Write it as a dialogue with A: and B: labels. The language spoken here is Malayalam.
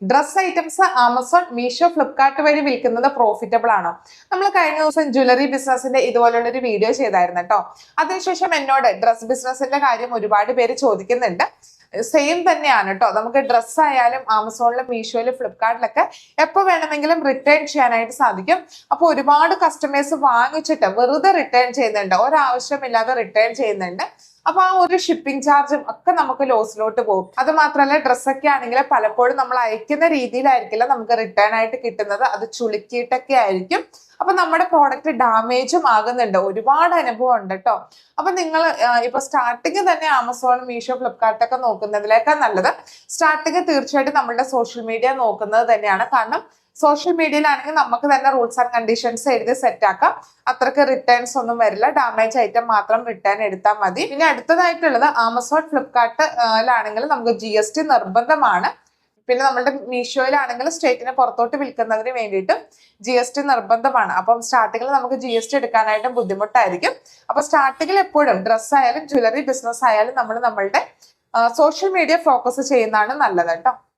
A: Dress items Amazon, Meesho, Flipkart വഴി വിൽക്കുന്നത് പ്രോഫിറ്റബിൾ ആണോ? നമ്മൾ കഴിഞ്ഞ ദിവസം ജ്വല്ലറി ബിസിനസിന്റെ ഇതുപോലുള്ള ഒരു വീഡിയോ ചെയ്തായിരുന്നു കേട്ടോ. അതിനുശേഷം എന്നോട് ഡ്രസ് ബിസിനസിന്റെ കാര്യം ഒരുപാട് പേര് ചോദിക്കുന്നുണ്ട്. സെയിം തന്നെയാണ് കേട്ടോ. നമുക്ക് ഡ്രസ്സ് ആയാലും ആമസോണിലും മീഷോയിലും ഫ്ലിപ്കാർട്ടിലൊക്കെ എപ്പോൾ വേണമെങ്കിലും റിട്ടേൺ ചെയ്യാനായിട്ട് സാധിക്കും. അപ്പൊ ഒരുപാട് കസ്റ്റമേഴ്സ് വാങ്ങിച്ചിട്ട് വെറുതെ റിട്ടേൺ ചെയ്യുന്നുണ്ട്, ഒരാവശ്യമില്ലാതെ റിട്ടേൺ ചെയ്യുന്നുണ്ട്. അപ്പൊ ആ ഒരു ഷിപ്പിംഗ് ചാർജും ഒക്കെ നമുക്ക് ലോസിലോട്ട് പോകും. അത് മാത്രമല്ല, ഡ്രസ്സൊക്കെ ആണെങ്കിൽ പലപ്പോഴും നമ്മൾ അയക്കുന്ന രീതിയിലായിരിക്കില്ല നമുക്ക് റിട്ടേൺ ആയിട്ട് കിട്ടുന്നത്, അത് ചുളുക്കിയിട്ടൊക്കെ ആയിരിക്കും. അപ്പൊ നമ്മുടെ പ്രോഡക്റ്റ് ഡാമേജും ആകുന്നുണ്ട്. ഒരുപാട് അനുഭവം ഉണ്ട് കേട്ടോ. അപ്പൊ നിങ്ങൾ ഇപ്പൊ സ്റ്റാർട്ടിങ് തന്നെ ആമസോൺ, മീഷോ, ഫ്ലിപ്കാർട്ടൊക്കെ നോക്കുന്നതിലേക്കാൾ നല്ലത് സ്റ്റാർട്ടിങ് തീർച്ചയായിട്ടും നമ്മളുടെ സോഷ്യൽ മീഡിയ നോക്കുന്നത് തന്നെയാണ്. കാരണം സോഷ്യൽ മീഡിയയിലാണെങ്കിൽ നമുക്ക് തന്നെ റൂൾസ് ആൻഡ് കണ്ടീഷൻസ് എഴുതി സെറ്റ് ആക്കാം. അത്രക്ക് റിട്ടേൺസ് ഒന്നും വരില്ല, ഡാമേജ് ഐറ്റം മാത്രം റിട്ടേൺ എടുത്താൽ മതി. പിന്നെ അടുത്തതായിട്ടുള്ളത് ആമസോൺ, ഫ്ലിപ്കാർട്ടിലാണെങ്കിൽ നമുക്ക് GST നിർബന്ധമാണ്. പിന്നെ നമ്മുടെ മീഷോയിലാണെങ്കിൽ സ്റ്റേറ്റിന് പുറത്തോട്ട് വിൽക്കുന്നതിന് വേണ്ടിയിട്ട് GST നിർബന്ധമാണ്. അപ്പം സ്റ്റാർട്ടിങ്ങിൽ നമുക്ക് GST എടുക്കാനായിട്ടും ബുദ്ധിമുട്ടായിരിക്കും. അപ്പൊ സ്റ്റാർട്ടിങ്ങിൽ എപ്പോഴും ഡ്രസ്സ് ആയാലും ജ്വല്ലറി ബിസിനസ് ആയാലും നമ്മൾ നമ്മളുടെ സോഷ്യൽ മീഡിയ ഫോക്കസ് ചെയ്യുന്നതാണ് നല്ലത് കേട്ടോ.